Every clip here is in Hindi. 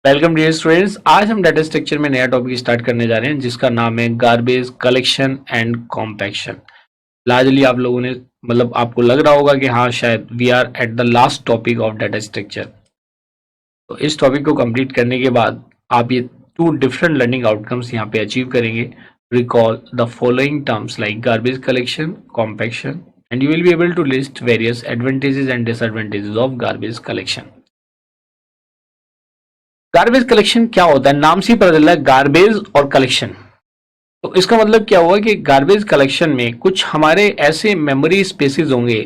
Welcome dear students. आज हम डाटा स्ट्रक्चर में नया टॉपिक स्टार्ट करने जा रहे हैं जिसका नाम है garbage collection and compaction. Largely आप लोगों ने आपको लग रहा होगा कि हाँ शायद we are at the last topic of data structure. तो इस टॉपिक को कंप्लीट करने के बाद आप ये टू डिफरेंट लर्निंग आउटकम्स यहाँ पे अचीव करेंगे। Recall the following terms like garbage collection, compaction and you will be able to list various advantages and disadvantages of garbage collection. Garbage collection क्या होता है? नाम से ही पता चल रहा है गार्बेज और कलेक्शन। तो इसका मतलब क्या हुआ कि गार्बेज कलेक्शन में कुछ हमारे ऐसे मेमोरी स्पेसेस होंगे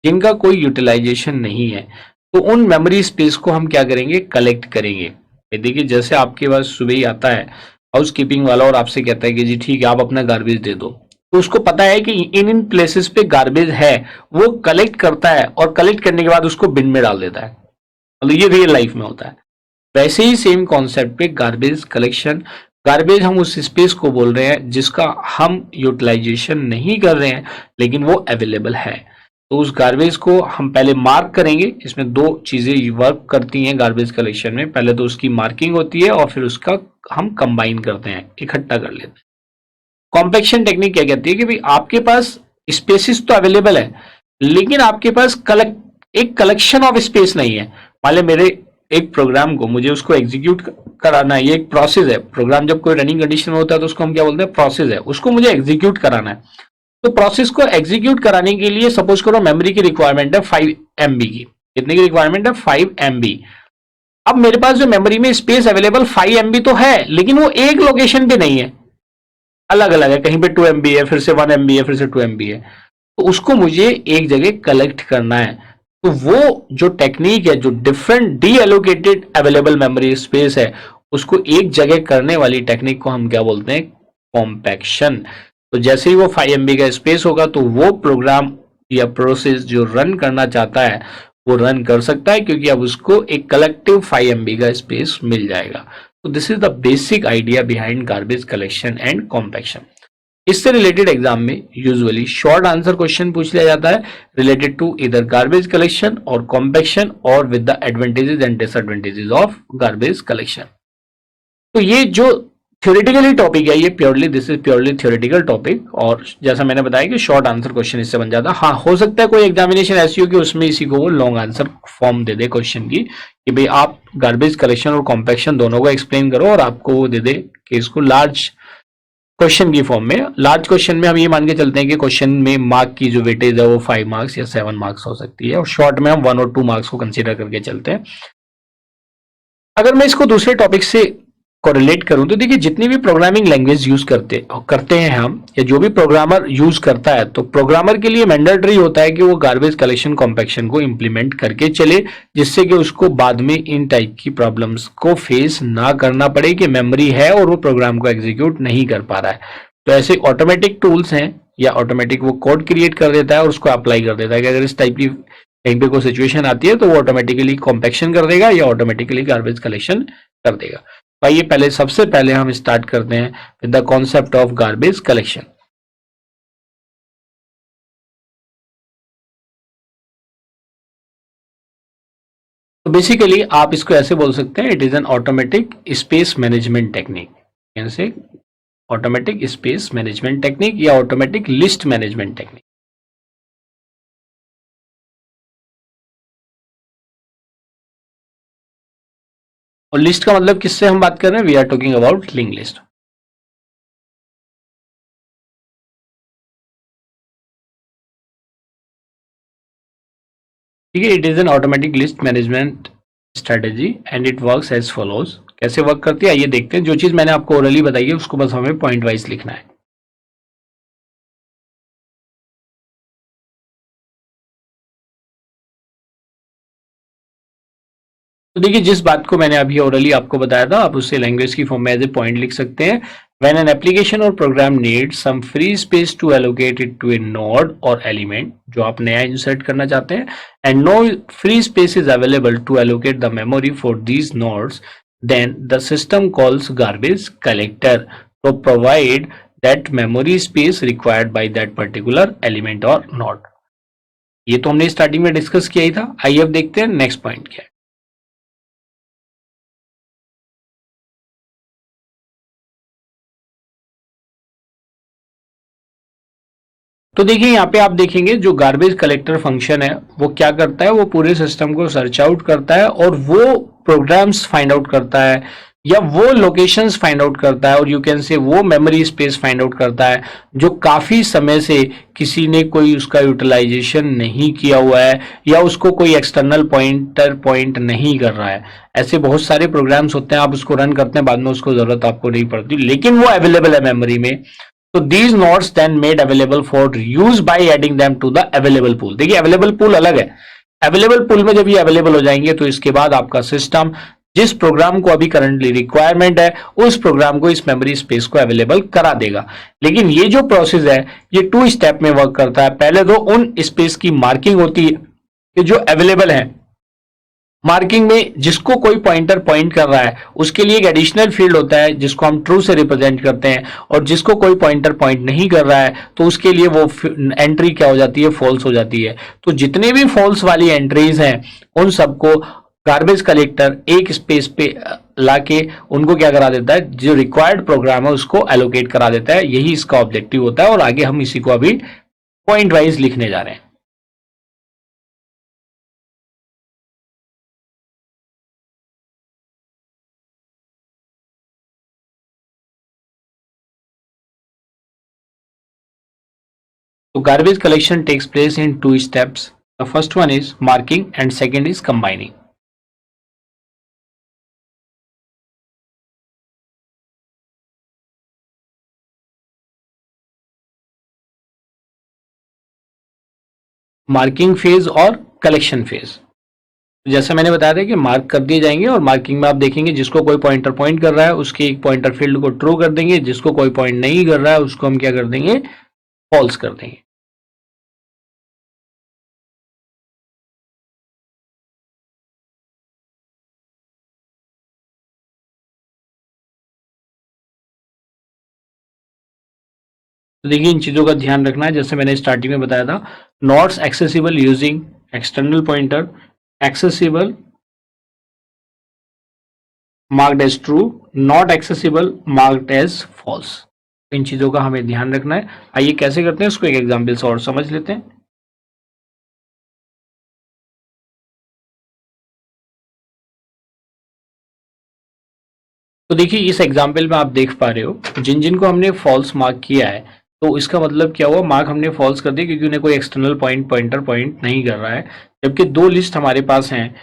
जिनका कोई यूटिलाइजेशन नहीं है। तो उन मेमोरी स्पेस को हम क्या करेंगे? कलेक्ट करेंगे। देखिए जैसे आपके पास सुबह ही आता है हाउस कीपिंग वाला और आपसे कहता है कि जी ठीक है आप अपना गार्बेज दे दो, तो उसको पता है कि इन इन प्लेसेस पे गार्बेज है। वो कलेक्ट करता है और कलेक्ट करने के बाद उसको बिन में डाल देता है। मतलब ये रियल लाइफ में होता है। वैसे ही सेम कॉन्सेप्ट पे गार्बेज कलेक्शन। गार्बेज हम उस स्पेस को बोल रहे हैं जिसका हम यूटिलाइजेशन नहीं कर रहे हैं लेकिन वो अवेलेबल है। तो उस गार्बेज को हम पहले मार्क करेंगे। इसमें दो चीजें वर्क करती हैं गार्बेज कलेक्शन में। पहले तो उसकी मार्किंग होती है और फिर उसका हम कंबाइन करते हैं, इकट्ठा कर लेते हैं। कॉम्पैक्शन टेक्निक क्या कहती है कि भाई आपके पास स्पेसिस तो अवेलेबल है लेकिन आपके पास एक कलेक्शन ऑफ स्पेस नहीं है। मान लो मेरे एक प्रोग्राम को मुझे उसको एग्जीक्यूट कराना है। ये एक प्रोसेस है। प्रोग्राम जब कोई रनिंग कंडीशन में होता है तो उसको हम क्या बोलते हैं? प्रोसेस है। उसको मुझे एग्जीक्यूट कराना है। तो प्रोसेस को एग्जीक्यूट कराने के लिए सपोज करो मेमोरी की रिक्वायरमेंट है 5 MB की। कितने की रिक्वायरमेंट है? 5 MB। अब मेरे पास जो मेमोरी में स्पेस अवेलेबल 5 MB तो है लेकिन वो एक लोकेशन पे नहीं है, अलग अलग है। कहीं पे 2 MB है, फिर से 1 MB है, फिर से 2 MB है। तो उसको मुझे एक जगह कलेक्ट करना है। तो वो जो टेक्निक है, जो different D allocated available memory space है, उसको एक जगह करने वाली टेक्निक को हम क्या बोलते हैं? कॉम्पैक्शन। तो जैसे ही वो 5 MB का स्पेस होगा तो वो प्रोग्राम या प्रोसेस जो रन करना चाहता है वो रन कर सकता है क्योंकि अब उसको एक कलेक्टिव 5 MB का स्पेस मिल जाएगा। तो this is the basic idea behind garbage collection and compaction. इससे रिलेटेड एग्जाम में यूजुअली शॉर्ट आंसर क्वेश्चन पूछ लिया जाता है रिलेटेड टू इधर गार्बेज कलेक्शन और कॉम्पैक्शन और with the advantages and disadvantages of garbage collection. तो ये जो थ्योरेटिकली टॉपिक है, ये purely this is purely theoretical topic. और जैसा मैंने बताया कि शॉर्ट आंसर क्वेश्चन इससे बन जाता है। हाँ, हो सकता है कोई एग्जामिनेशन ऐसी हो कि उसमें इसी को वो लॉन्ग आंसर फॉर्म दे दे क्वेश्चन की कि भाई आप गार्बेज कलेक्शन और कॉम्पैक्शन दोनों को एक्सप्लेन करो और आपको वो दे दे कि इसको लार्ज क्वेश्चन की फॉर्म में। लार्ज क्वेश्चन में हम ये मान के चलते हैं कि क्वेश्चन में मार्क की जो वेटेज है वो 5 मार्क्स या 7 मार्क्स हो सकती है और शॉर्ट में हम 1 और 2 मार्क्स को कंसीडर करके चलते हैं। अगर मैं इसको दूसरे टॉपिक से कोरिलेट करूं तो देखिए जितनी भी प्रोग्रामिंग लैंग्वेज यूज करते हैं हम, या जो भी प्रोग्रामर यूज करता है, तो प्रोग्रामर के लिए मैंडेटरी होता है कि वो गार्बेज कलेक्शन कॉम्पैक्शन को इंप्लीमेंट करके चले जिससे कि उसको बाद में इन टाइप की प्रॉब्लम्स को फेस ना करना पड़े कि मेमोरी है और वो प्रोग्राम को एग्जीक्यूट नहीं कर पा रहा है। तो ऐसे ऑटोमेटिक टूल्स हैं या ऑटोमेटिक वो कोड क्रिएट कर देता है और उसको अप्लाई कर देता है कि अगर इस टाइप की कहीं पे कोई सिचुएशन आती है तो वो ऑटोमेटिकली कॉम्पैक्शन कर देगा या ऑटोमेटिकली गार्बेज कलेक्शन कर देगा। आइए पहले सबसे पहले हम स्टार्ट करते हैं with the concept of garbage collection. तो बेसिकली आप इसको ऐसे बोल सकते हैं, it is an automatic space management technique. कैसे? ऑटोमेटिक स्पेस मैनेजमेंट टेक्निक या ऑटोमेटिक लिस्ट मैनेजमेंट टेक्निक। और लिस्ट का मतलब किससे हम बात कर रहे हैं? We are talking about link list. ठीक है, it is an automatic list management strategy and it works as follows. कैसे वर्क करती है आइए देखते हैं। जो चीज मैंने आपको ओरली बताई है उसको बस हमें पॉइंट वाइज लिखना है। तो देखिए जिस बात को मैंने अभी ओरली आपको बताया था आप उससे लैंग्वेज की फॉर्म में एज ए पॉइंट लिख सकते हैं। When an application or program need some free space to allocate it to a node or element जो आप नया इंसर्ट करना चाहते हैं, and no free space is available to allocate the memory for these nodes, then the system calls garbage collector to provide that memory space required by that particular element or node। ये तो हमने स्टार्टिंग में डिस्कस किया ही था। आइए अब देखते हैं नेक्स्ट पॉइंट क्या है। तो देखिए यहाँ पे आप देखेंगे जो गार्बेज कलेक्टर फंक्शन है वो क्या करता है, वो पूरे सिस्टम को सर्च आउट करता है और वो प्रोग्राम्स फाइंड आउट करता है या वो लोकेशंस फाइंड आउट करता है और यू कैन से वो मेमोरी स्पेस फाइंड आउट करता है जो काफी समय से किसी ने कोई उसका यूटिलाइजेशन नहीं किया हुआ है या उसको कोई एक्सटर्नल पॉइंटर पॉइंट नहीं कर रहा है। ऐसे बहुत सारे प्रोग्राम्स होते हैं, आप उसको रन करते हैं, बाद में उसको जरूरत आपको नहीं पड़ती, लेकिन वो अवेलेबल है मेमोरी में। तो these nodes then made available for use by adding them to the available pool। देखिए अवेलेबल पूल अलग है, अवेलेबल पूल में जब ये अवेलेबल हो जाएंगे तो इसके बाद आपका सिस्टम जिस प्रोग्राम को अभी करंटली रिक्वायरमेंट है उस प्रोग्राम को इस मेमोरी स्पेस को अवेलेबल करा देगा। लेकिन ये जो प्रोसेस है ये 2 स्टेप में वर्क करता है। पहले तो उन स्पेस की मार्किंग होती है कि जो अवेलेबल है, मार्किंग में जिसको कोई पॉइंटर पॉइंट कर रहा है उसके लिए एक एडिशनल फील्ड होता है जिसको हम ट्रू से रिप्रेजेंट करते हैं, और जिसको कोई पॉइंटर पॉइंट नहीं कर रहा है तो उसके लिए वो एंट्री क्या हो जाती है, फॉल्स हो जाती है। तो जितने भी फॉल्स वाली एंट्रीज हैं उन सबको गार्बेज कलेक्टर एक स्पेस पे लाके उनको क्या करा देता है, जो रिक्वायर्ड प्रोग्राम है उसको एलोकेट करा देता है। यही इसका ऑब्जेक्टिव होता है और आगे हम इसी को अभी पॉइंट वाइज लिखने जा रहे हैं। So garbage collection takes place in 2 steps. The first one is marking and second is combining. Marking phase और कलेक्शन फेज। जैसे मैंने बताया था कि मार्क कर दिए जाएंगे और मार्किंग में आप देखेंगे जिसको कोई पॉइंटर पॉइंट कर रहा है उसके एक पॉइंटर फील्ड को ट्रू कर देंगे, जिसको कोई पॉइंट नहीं कर रहा है उसको हम क्या कर देंगे, फॉल्स कर देंगे। तो देखिए इन चीजों का ध्यान रखना है, जैसे मैंने स्टार्टिंग में बताया था, nodes accessible using external pointer, accessible marked as true, not accessible marked as false. इन चीजों का हमें ध्यान रखना है। आइए कैसे करते हैं उसको एक एग्जाम्पल से और समझ लेते हैं। तो देखिए इस एग्जाम्पल में आप देख पा रहे हो जिन जिन को हमने फॉल्स मार्क किया है, तो इसका मतलब क्या हुआ, मार्क हमने फॉल्स कर दिया क्योंकि उन्हें कोई एक्सटर्नल पॉइंटर पॉइंट नहीं कर रहा है। जबकि 2 लिस्ट हमारे पास हैं,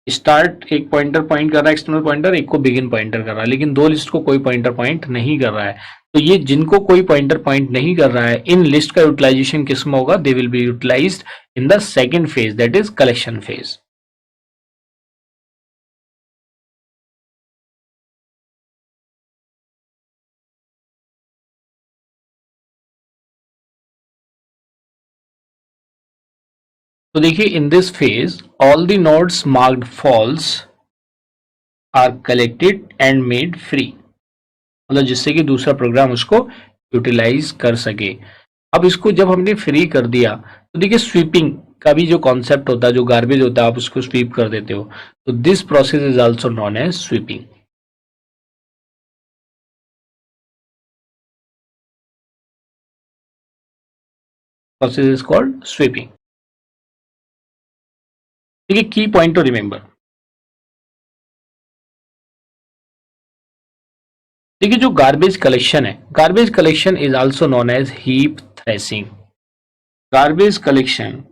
स्टार्ट एक पॉइंटर पॉइंट कर रहा है एक्सटर्नल पॉइंटर, एक को बिगिन पॉइंटर कर रहा है, लेकिन 2 लिस्ट को कोई पॉइंटर पॉइंट नहीं कर रहा है। तो ये जिनको कोई पॉइंटर पॉइंट नहीं कर रहा है इन लिस्ट का यूटिलाइजेशन किस में होगा, they will be utilized in the second phase, that is collection phase. तो देखिए in this phase all the nodes marked false are collected and made free, मतलब जिससे कि दूसरा प्रोग्राम उसको यूटिलाइज कर सके। अब इसको जब हमने फ्री कर दिया तो देखिए स्वीपिंग का भी जो कॉन्सेप्ट होता है, जो गार्बेज होता है आप उसको स्वीप कर देते हो, तो this process is also known as sweeping. Process is called sweeping. देखिए की पॉइंट टू रिमेंबर, देखिए जो गार्बेज कलेक्शन है, garbage collection is also known as heap thrashing. Garbage collection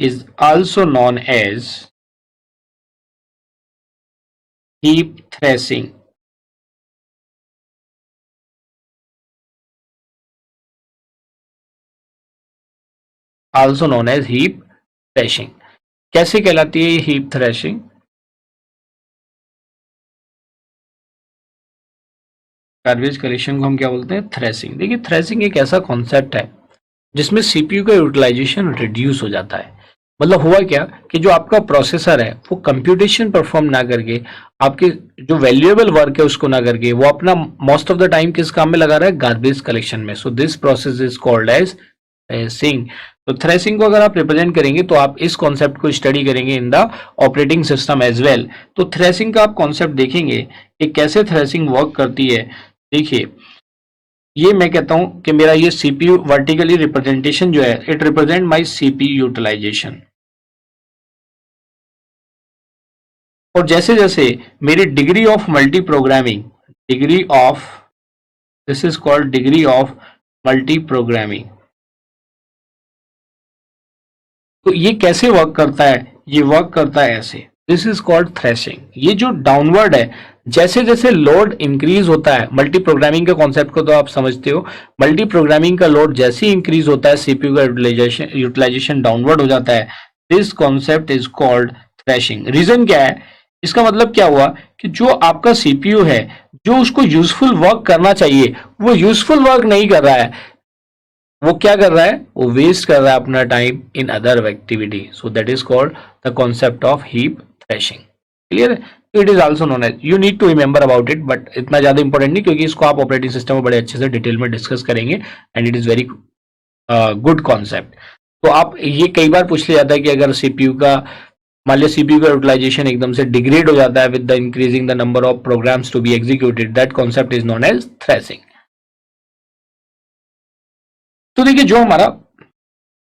is also known as heap threshing। also known as heap threshing। कैसे कहलाती है ये हीप थ्रेशिंग? गार्बेज कलेक्शन को हम क्या बोलते हैं, थ्रेसिंग। देखिए थ्रेसिंग एक ऐसा कॉन्सेप्ट है जिसमें सीपीयू का यूटिलाइजेशन रिड्यूस हो जाता है। मतलब हुआ क्या कि जो आपका प्रोसेसर है वो कंप्यूटेशन परफॉर्म ना करके, आपके जो वैल्यूएबल वर्क है उसको ना करके, वो अपना मोस्ट ऑफ द टाइम किस काम में लगा रहा है, गार्बेज कलेक्शन में। So this process is called as thrashing. तो थ्रेसिंग को अगर आप रिप्रेजेंट करेंगे तो आप इस कॉन्सेप्ट को स्टडी करेंगे in the operating system as well. तो थ्रेसिंग का आप कॉन्सेप्ट देखेंगे कि कैसे थ्रेसिंग वर्क करती है। देखिए, ये मैं कहता हूं कि मेरा ये सीपीयू वर्टिकली रिप्रेजेंटेशन जो है, it represent my CPU utilisation. और जैसे जैसे मेरी degree of multi programming, degree of, this is called degree of multi programming. तो ये कैसे वर्क करता है? ये वर्क करता है ऐसे, दिस इज कॉल्ड थ्रेशिंग। ये जो डाउनवर्ड है, जैसे जैसे लोड इंक्रीज होता है, मल्टी प्रोग्रामिंग के कॉन्सेप्ट को तो आप समझते हो, मल्टी प्रोग्रामिंग का लोड जैसे ही इंक्रीज होता है, सीपीयू का यूटिलाइजेशन डाउनवर्ड हो जाता है। This concept is called thrashing. Reason क्या है? इसका मतलब क्या हुआ कि जो आपका सीपीयू है, जो उसको यूजफुल वर्क करना चाहिए, वो यूजफुल वर्क नहीं कर रहा है। वो क्या कर रहा है? वो वेस्ट कर रहा है अपना time in other activity. So that is called the concept of heap thrashing. Clear है? It is also known as, you need to remember about it, but इतना ज्यादा इंपॉर्टेंट नहीं, क्योंकि इसको आप ऑपरेटिंग सिस्टम में बड़े अच्छे से डिटेल में डिस्कस करेंगे and it is very good concept. तो आप ये कई बार पूछ लिया जाता है कि अगर सीपीयू का, मान लिया सीपीयू का यूटिलाइजेशन एकदम से डिग्रेड हो जाता है with the increasing the number of programs to be executed, that concept is known as thrashing. तो देखिए, जो हमारा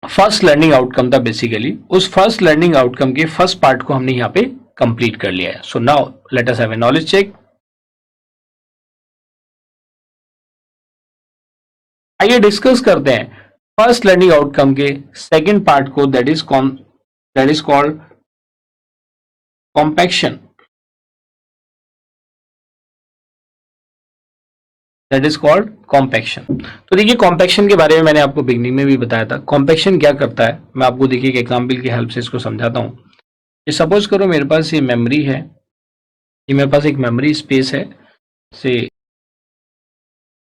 फर्स्ट लर्निंग आउटकम था बेसिकली, उस फर्स्ट लर्निंग आउटकम के फर्स्ट पार्ट को हमने यहाँ पे कंप्लीट कर लिया है। So now let us have a knowledge check. आइए डिस्कस करते हैं फर्स्ट लर्निंग आउटकम के सेकंड पार्ट को, that is called compaction. That is called compaction. तो देखिए, कॉम्पैक्शन के बारे में मैंने आपको बिगनिंग में भी बताया था। कॉम्पैक्शन क्या करता है, मैं आपको देखिए एक एग्जाम्पल की हेल्प से इसको समझाता हूँ। ये सपोज करो मेरे पास ये मेमोरी है, ये मेरे पास एक मेमोरी स्पेस है, से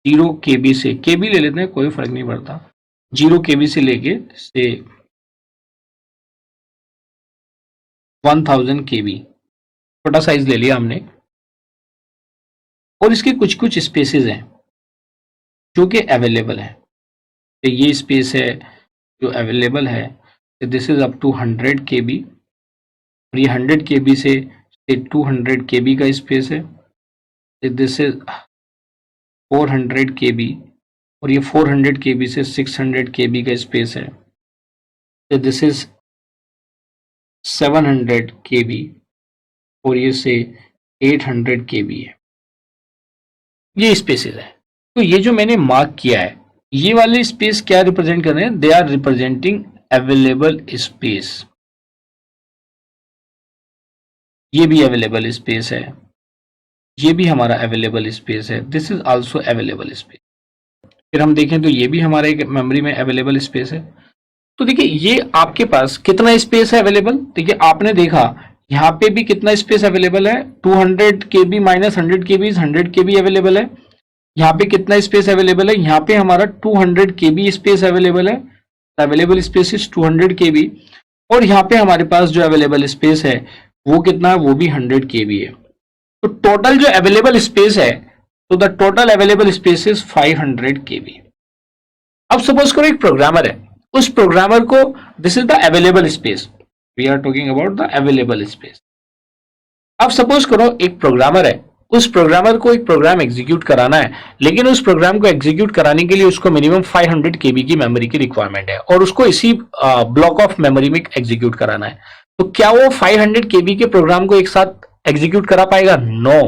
0 KB से, केबी ले लेते हैं, कोई फर्क नहीं पड़ता, 0 KB से लेके से 1000 KB, छोटा साइज ले लिया हमने। और इसके कुछ कुछ स्पेसेस हैं जो कि अवेलेबल है। तो ये स्पेस है जो अवेलेबल है, this is up to 100 KB। और ये 100 KB से 200 KB का स्पेस है, दिस इज 400 KB। और ये 400 KB से 600 KB का स्पेस है, दिस इज 700 KB। और ये से 800 KB है। ये स्पेसेस है। तो ये जो मैंने मार्क किया है, ये वाले स्पेस क्या रिप्रेजेंट कर रहे हैं? They are representing available space. ये भी अवेलेबल स्पेस है, ये भी हमारा अवेलेबल स्पेस है, this is also available space. फिर हम देखें तो ये भी हमारे मेमोरी में अवेलेबल स्पेस है। तो देखिए, ये आपके पास कितना स्पेस है अवेलेबल? देखिए, आपने देखा यहाँ पे भी कितना स्पेस अवेलेबल है, 200 KB minus 100 KB, 100 KB available है। यहाँ पे कितना स्पेस अवेलेबल है? यहाँ पे हमारा 200 KB स्पेस अवेलेबल है, अवेलेबल स्पेस इज 200 KB। और यहाँ पे हमारे पास जो अवेलेबल स्पेस है वो कितना है? वो भी 100 KB है। तो टोटल जो अवेलेबल स्पेस है, तो the total available space is 500 KB। अब सपोज करो एक प्रोग्रामर है, उस प्रोग्रामर को, this is the available space, we are talking about the available space. अब सपोज करो एक प्रोग्रामर है, उस प्रोग्रामर को एक प्रोग्राम एग्जीक्यूट कराना है, लेकिन उस प्रोग्राम को एग्जीक्यूट कराने के लिए उसको मिनिमम 500 KB की मेमोरी की रिक्वायरमेंट है, और उसको इसी ब्लॉक ऑफ मेमोरी में एग्जीक्यूट कराना है। तो क्या वो 500 KB के प्रोग्राम को एक साथ एग्जीक्यूट करा पाएगा? नो।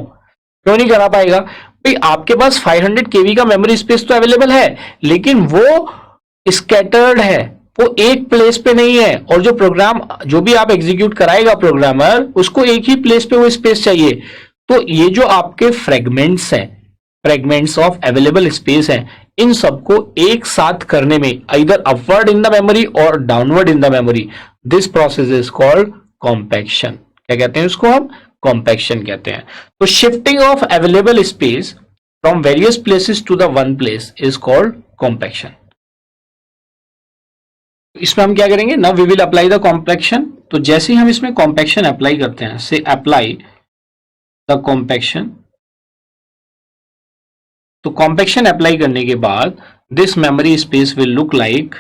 क्यों नहीं करा पाएगा भाई? आपके पास 500 KB का मेमोरी स्पेस तो अवेलेबल है, लेकिन वो स्कैटर्ड है, वो एक प्लेस पे नहीं है। और जो प्रोग्राम, जो भी आप एग्जीक्यूट कराएगा प्रोग्रामर, उसको एक ही प्लेस पे वो स्पेस चाहिए। तो ये जो आपके फ्रेगमेंट्स हैं, फ्रेगमेंट्स ऑफ अवेलेबल स्पेस हैं, इन सबको एक साथ करने में, इधर अपवर्ड इन द मेमोरी और downward in the memory, this process is called compaction. क्या कहते हैं इसको हम? कॉम्पैक्शन कहते हैं। तो shifting of available space from various places to the one place is called compaction. इसमें हम क्या करेंगे ना, we will apply the compaction. तो जैसे ही हम इसमें कॉम्पैक्शन अप्लाई करते हैं, से अप्लाई द कॉम्पैक्शन, तो कॉम्पैक्शन अप्लाई करने के बाद this memory space will look like,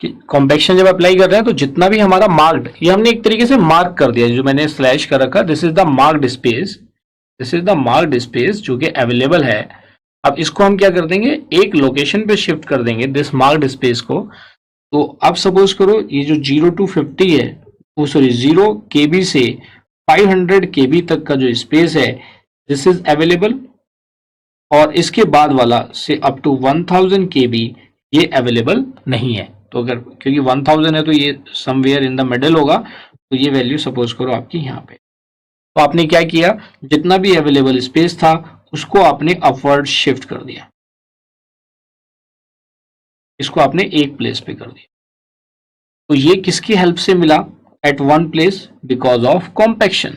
कि कॉम्पैक्शन जब अप्लाई कर रहे हैं तो जितना भी हमारा मार्क्ड, ये हमने एक तरीके से मार्क कर दिया, जो मैंने स्लैश कर रखा, this is the marked space, this is the marked space जो कि अवेलेबल है। अब इसको हम क्या कर देंगे, एक लोकेशन पे शिफ्ट कर देंगे दिस मार्क्ड स्पेस को। तो अब सपोज करो ये जो 0 to 50 है, वो सॉरी 0 KB से 500 KB तक का जो स्पेस है दिस इज अवेलेबल, और इसके बाद वाला से अप टू 1000 KB ये अवेलेबल नहीं है। तो अगर क्योंकि 1000 है तो ये समवेयर इन द मिडल होगा, तो ये वैल्यू सपोज करो आपकी यहाँ पे। तो आपने क्या किया, जितना भी अवेलेबल स्पेस था उसको आपने अपवर्ड शिफ्ट कर दिया, इसको आपने एक प्लेस पे कर दिया। तो ये किसकी हेल्प से मिला, at one place, because of compaction.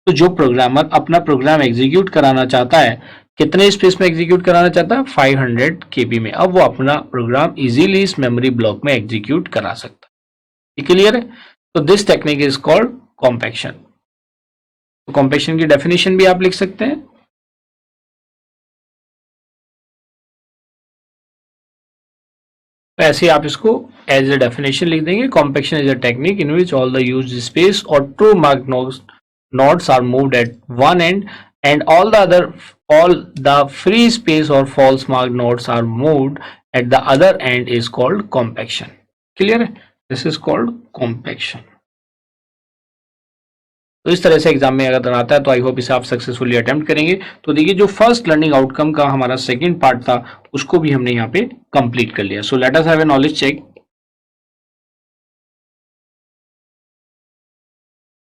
तो जो प्रोग्रामर अपना प्रोग्राम एग्जीक्यूट कराना चाहता है, कितने स्पेस में एग्जीक्यूट कराना चाहता है, 500 KB में, अब वो अपना प्रोग्राम इजीली इस मेमोरी ब्लॉक में एग्जीक्यूट करा सकता है। क्लियर है? तो this technique is called compaction. तो कॉम्पैक्शन की डेफिनेशन भी आप लिख सकते हैं। तो ऐसे आप इसको एज ए डेफिनेशन लिख देंगे, compaction is a technique in which all the used space और true mark nodes are moved at one end and all the free space or false marked nodes are moved at the other end is called compaction. Clear? This is called compaction. तो इस तरह से एग्जाम में अगर आता है तो आई होप इसे आप सक्सेसफुली अटेम्प्ट करेंगे। तो देखिए जो फर्स्ट लर्निंग आउटकम का हमारा सेकंड पार्ट था उसको भी हमने यहाँ पे कंप्लीट कर लिया। So let us have a knowledge check.